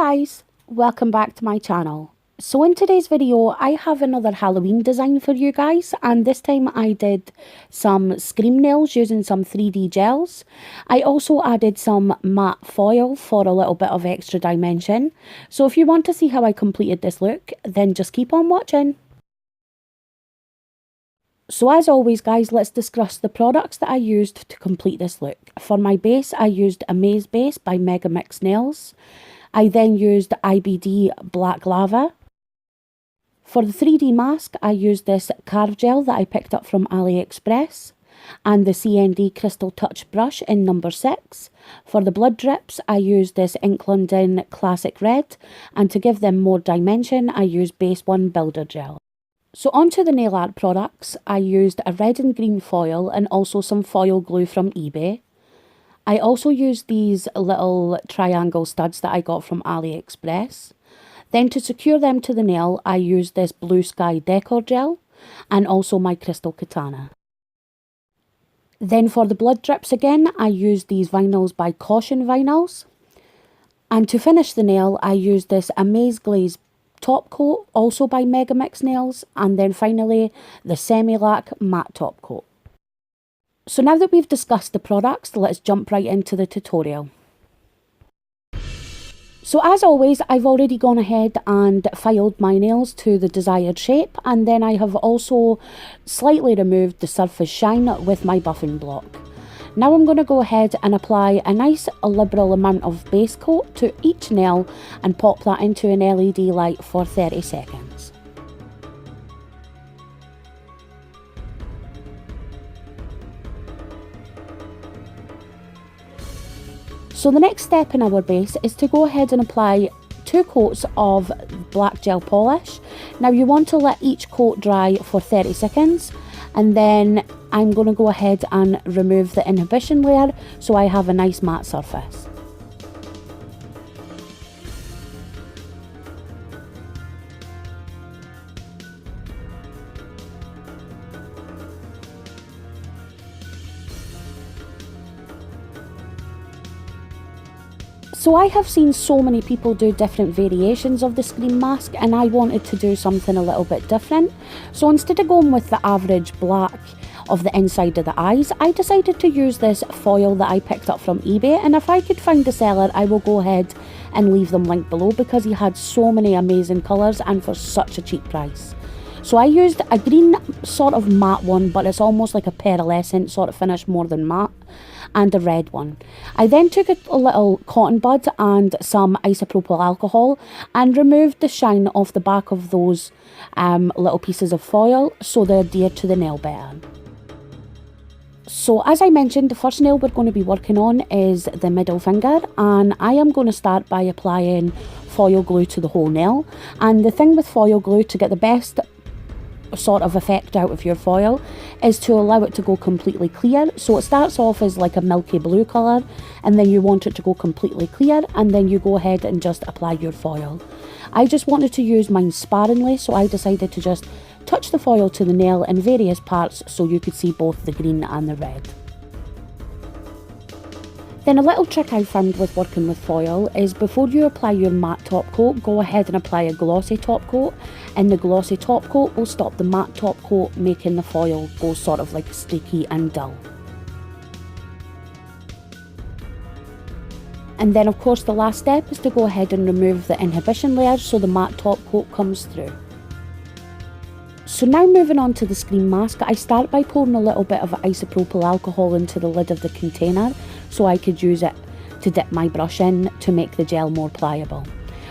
guys, welcome back to my channel. So in today's video I have another Halloween design for you guys, and this time I did some scream nails using some 3D gels. I also added some matte foil for a little bit of extra dimension. So if you want to see how I completed this look, then just keep on watching. So as always guys, let's discuss the products that I used to complete this look. For my base I used Amaze base by Megamix nails. I then used IBD black lava. For the 3D mask I used this carve gel that I picked up from AliExpress and the CND crystal touch brush in number 6. For the blood drips I used this Ink London classic red, and to give them more dimension I used base 1 builder gel. So onto the nail art products, I used a red and green foil and also some foil glue from eBay. I also used these little triangle studs that I got from AliExpress. Then to secure them to the nail, I used this Bluesky decor gel and also my crystal katana. Then for the blood drips again, I used these vinyls by Caution Vinyls. And to finish the nail, I used this Amaze Glaze Topcoat, also by Megamix nails, and then finally the Semilac Matte Topcoat. So now that we've discussed the products, let's jump right into the tutorial. So as always, I've already gone ahead and filed my nails to the desired shape, and then I have also slightly removed the surface shine with my buffing block. Now I'm going to go ahead and apply a nice liberal amount of base coat to each nail and pop that into an LED light for 30 seconds. So the next step in our base is to go ahead and apply 2 coats of black gel polish. Now you want to let each coat dry for 30 seconds, and then I'm going to go ahead and remove the inhibition layer so I have a nice matte surface. So I have seen so many people do different variations of the scream mask, and I wanted to do something a little bit different. So instead of going with the average black of the inside of the eyes, I decided to use this foil that I picked up from eBay, and if I could find the seller I will go ahead and leave them linked below because he had so many amazing colours and for such a cheap price. So I used a green sort of matte one, but it's almost like a pearlescent sort of finish more than matte, and a red one. I then took a little cotton bud and some isopropyl alcohol and removed the shine off the back of those little pieces of foil so they adhere to the nail better. So as I mentioned, the first nail we're going to be working on is the middle finger, and I am going to start by applying foil glue to the whole nail. And the thing with foil glue, to get the best sort of effect out of your foil, is to allow it to go completely clear. So it starts off as like a milky blue colour, and then you want it to go completely clear, and then you go ahead and just apply your foil. I just wanted to use mine sparingly, so I decided to just touch the foil to the nail in various parts so you could see both the green and the red. Then a little trick I found with working with foil is before you apply your matte top coat, go ahead and apply a glossy top coat, and the glossy top coat will stop the matte top coat, making the foil go sort of like streaky and dull. And then of course the last step is to go ahead and remove the inhibition layer so the matte top coat comes through. So now moving on to the scream mask, I start by pouring a little bit of isopropyl alcohol into the lid of the container so I could use it to dip my brush in to make the gel more pliable.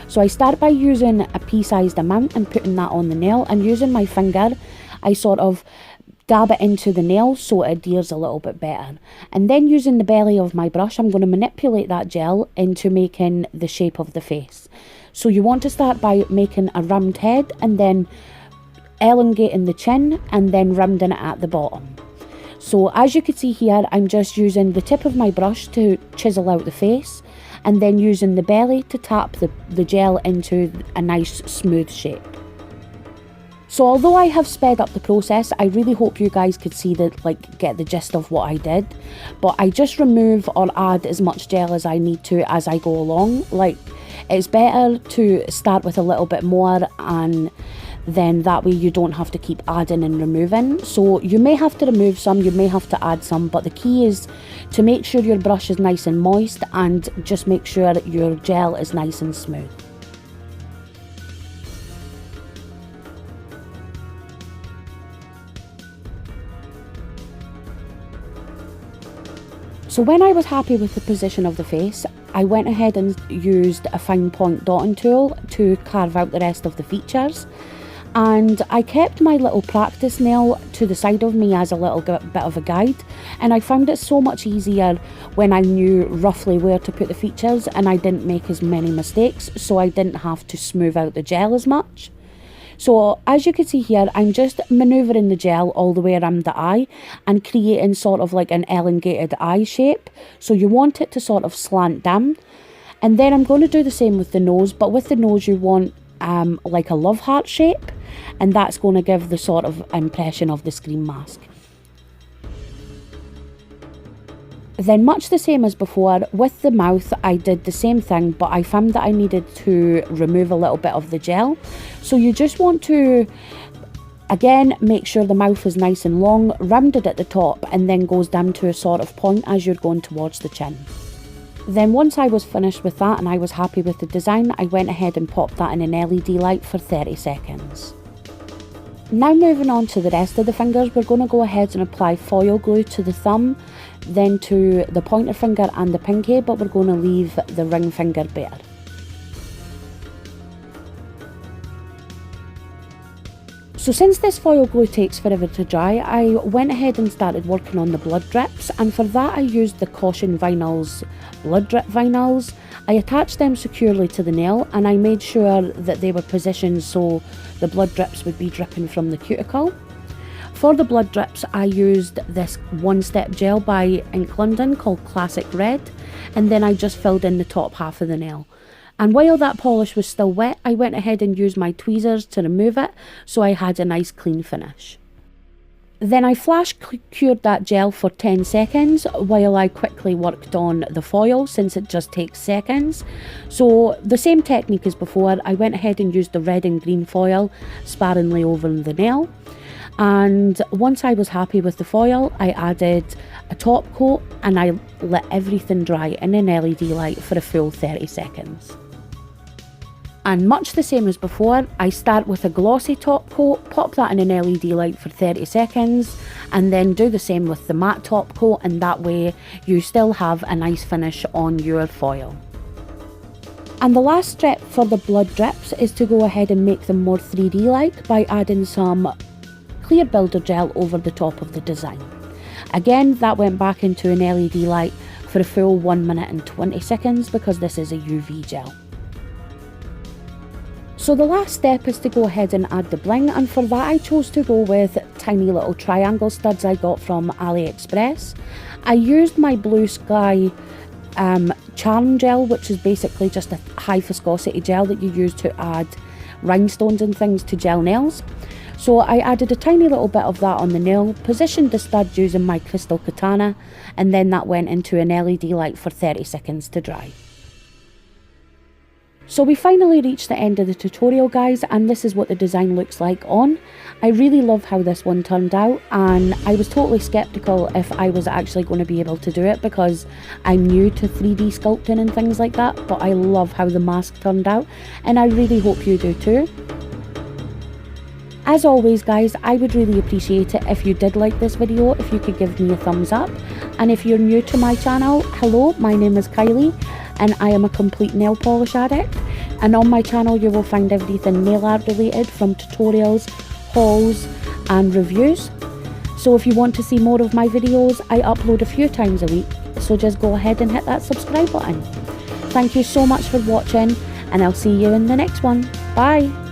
So I start by using a pea-sized amount and putting that on the nail, and using my finger I sort of dab it into the nail so it adheres a little bit better. And then using the belly of my brush I'm going to manipulate that gel into making the shape of the face. So you want to start by making a round head and then elongating the chin and then rounding it at the bottom. So as you can see here, I'm just using the tip of my brush to chisel out the face, and then using the belly to tap the gel into a nice smooth shape. So although I have sped up the process, I really hope you guys could see get the gist of what I did. But I just remove or add as much gel as I need to as I go along. Like, it's better to start with a little bit more, and then that way you don't have to keep adding and removing. So you may have to remove some, you may have to add some, but the key is to make sure your brush is nice and moist, and just make sure that your gel is nice and smooth. So when I was happy with the position of the face, I went ahead and used a fine point dotting tool to carve out the rest of the features. And I kept my little practice nail to the side of me as a little bit of a guide, and I found it so much easier when I knew roughly where to put the features and I didn't make as many mistakes, so I didn't have to smooth out the gel as much. So as you can see here, I'm just manoeuvring the gel all the way around the eye and creating sort of like an elongated eye shape. So you want it to sort of slant down. And then I'm going to do the same with the nose, but with the nose you want like a love heart shape, and that's going to give the sort of impression of the Scream mask. Then much the same as before, with the mouth I did the same thing, but I found that I needed to remove a little bit of the gel. So you just want to, again, make sure the mouth is nice and long, rounded at the top, and then goes down to a sort of point as you're going towards the chin. Then once I was finished with that and I was happy with the design, I went ahead and popped that in an LED light for 30 seconds. Now moving on to the rest of the fingers, we're going to go ahead and apply foil glue to the thumb, then to the pointer finger and the pinky, but we're going to leave the ring finger bare. So since this foil glue takes forever to dry, I went ahead and started working on the blood drips, and for that I used the Caution Vinyls blood drip vinyls. I attached them securely to the nail, and I made sure that they were positioned so the blood drips would be dripping from the cuticle. For the blood drips I used this One Step gel by Ink London called Classic Red, and then I just filled in the top half of the nail. And while that polish was still wet, I went ahead and used my tweezers to remove it, so I had a nice clean finish. Then I flash cured that gel for 10 seconds while I quickly worked on the foil, since it just takes seconds. So the same technique as before, I went ahead and used the red and green foil sparingly over the nail. And once I was happy with the foil, I added a top coat and I let everything dry in an LED light for a full 30 seconds. And much the same as before, I start with a glossy top coat, pop that in an LED light for 30 seconds, and then do the same with the matte top coat, and that way you still have a nice finish on your foil. And the last step for the blood drips is to go ahead and make them more 3D-like by adding some clear builder gel over the top of the design. Again, that went back into an LED light for a full 1 minute and 20 seconds because this is a UV gel. So the last step is to go ahead and add the bling, and for that I chose to go with tiny little triangle studs I got from AliExpress. I used my Bluesky charm gel, which is basically just a high viscosity gel that you use to add rhinestones and things to gel nails. So I added a tiny little bit of that on the nail, positioned the stud using my crystal katana, and then that went into an LED light for 30 seconds to dry. So we finally reached the end of the tutorial, guys, and this is what the design looks like on. I really love how this one turned out, and I was totally skeptical if I was actually going to be able to do it because I'm new to 3D sculpting and things like that, but I love how the mask turned out, and I really hope you do too. As always, guys, I would really appreciate it if you did like this video, if you could give me a thumbs up. And if you're new to my channel, hello, my name is Kylie and I am a complete nail polish addict. And on my channel you will find everything nail art related, from tutorials, hauls and reviews. So if you want to see more of my videos, I upload a few times a week, so just go ahead and hit that subscribe button. Thank you so much for watching, and I'll see you in the next one. Bye!